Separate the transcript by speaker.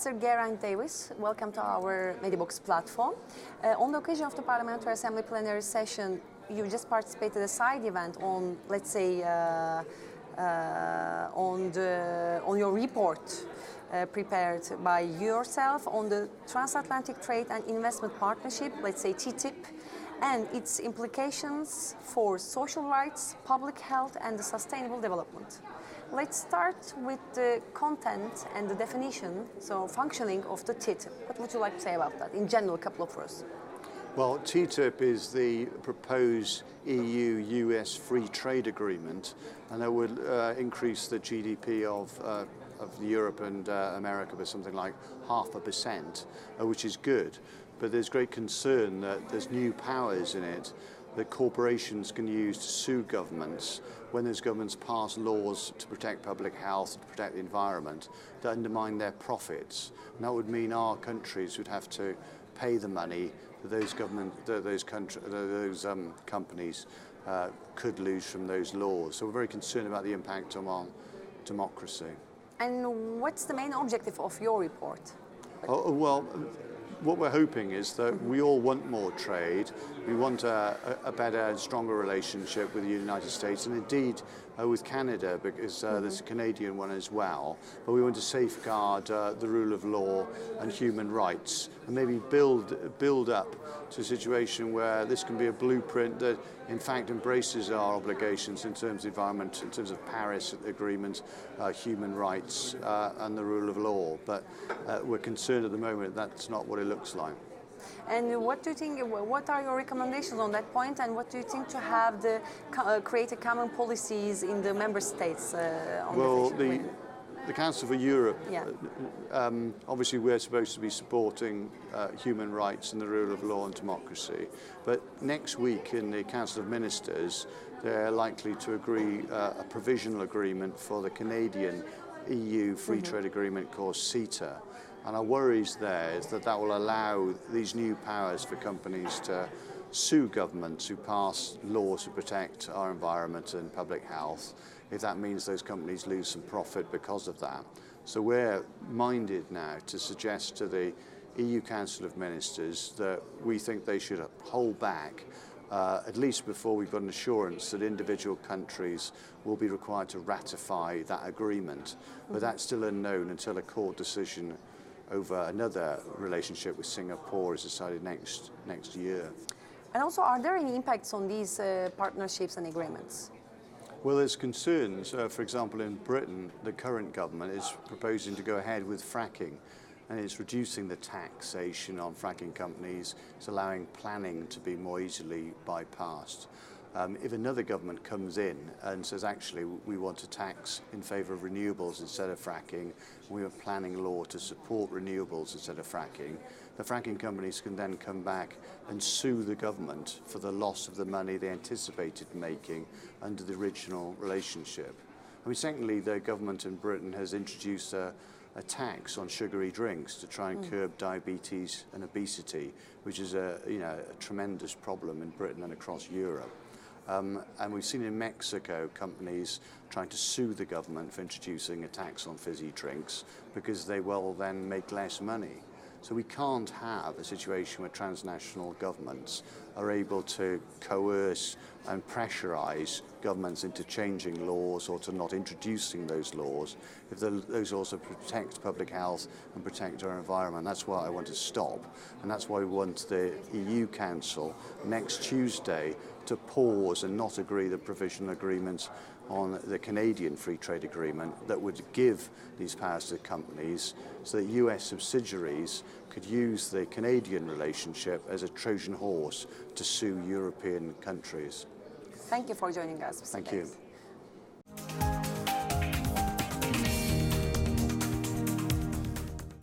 Speaker 1: Mr. Geraint Davies, welcome to our Mediabox platform. On the occasion of the Parliamentary Assembly plenary session, you just participated in a side event on, let's say, on your report prepared by yourself on the Transatlantic Trade and Investment Partnership, let's say TTIP, and its implications for social rights, public health, and the sustainable development. Let's start with the content and the definition, so functioning of the TTIP. What would you like to say about that? In general, a couple of words.
Speaker 2: Well, TTIP is the proposed EU-US free trade agreement, and that would increase the GDP of Europe and America by something like 0.5%, which is good. But there's great concern that there's new powers in it that corporations can use to sue governments when those governments pass laws to protect public health, to protect the environment, that undermine their profits. And that would mean our countries would have to pay the money that those companies could lose from those laws. So we're very concerned about the impact on our democracy.
Speaker 1: And what's the main objective of your report?
Speaker 2: Well, what we're hoping is that we all want more trade. We want a better and stronger relationship with the United States, and indeed with Canada, because there's a Canadian one as well. But we want to safeguard the rule of law and human rights, and maybe build up to a situation where this can be a blueprint that in fact embraces our obligations in terms of environment, in terms of Paris Agreement, human rights and the rule of law. But we're concerned at the moment that's not what it looks like.
Speaker 1: And what do you think? What are your recommendations on that point? And what do you think to have the create a common policies in the member states?
Speaker 2: Well, the Council for Europe. Yeah. Obviously, we're supposed to be supporting human rights and the rule of law and democracy. But next week in the Council of Ministers, they're likely to agree a provisional agreement for the Canadian EU free trade agreement called CETA. And our worries there is that that will allow these new powers for companies to sue governments who pass laws to protect our environment and public health, if that means those companies lose some profit because of that. So we're minded now to suggest to the EU Council of Ministers that we think they should hold back at least before we've got an assurance that individual countries will be required to ratify that agreement. But that's still unknown until a court decision over another relationship with Singapore is decided next year.
Speaker 1: And also, are there any impacts on these partnerships and agreements?
Speaker 2: Well, there's concerns. For example, in Britain, the current government is proposing to go ahead with fracking, and it's reducing the taxation on fracking companies. It's allowing planning to be more easily bypassed. If another government comes in and says, actually, we want to tax in favour of renewables instead of fracking, we have planning law to support renewables instead of fracking, the fracking companies can then come back and sue the government for the loss of the money they anticipated making under the original relationship. I mean, secondly, the government in Britain has introduced a tax on sugary drinks to try and curb diabetes and obesity, which is a tremendous problem in Britain and across Europe. And we've seen in Mexico companies trying to sue the government for introducing a tax on fizzy drinks because they will then make less money. So we can't have a situation where transnational governments are able to coerce and pressurize governments into changing laws or to not introducing those laws if those also protect public health and protect our environment. That's why I want to stop, and that's why we want the EU Council next Tuesday to pause and not agree the provisional agreement on the Canadian Free Trade Agreement that would give these powers to companies so that US subsidiaries could use the Canadian relationship as a Trojan horse to sue European countries.
Speaker 1: Thank you for joining us.
Speaker 2: Thank you.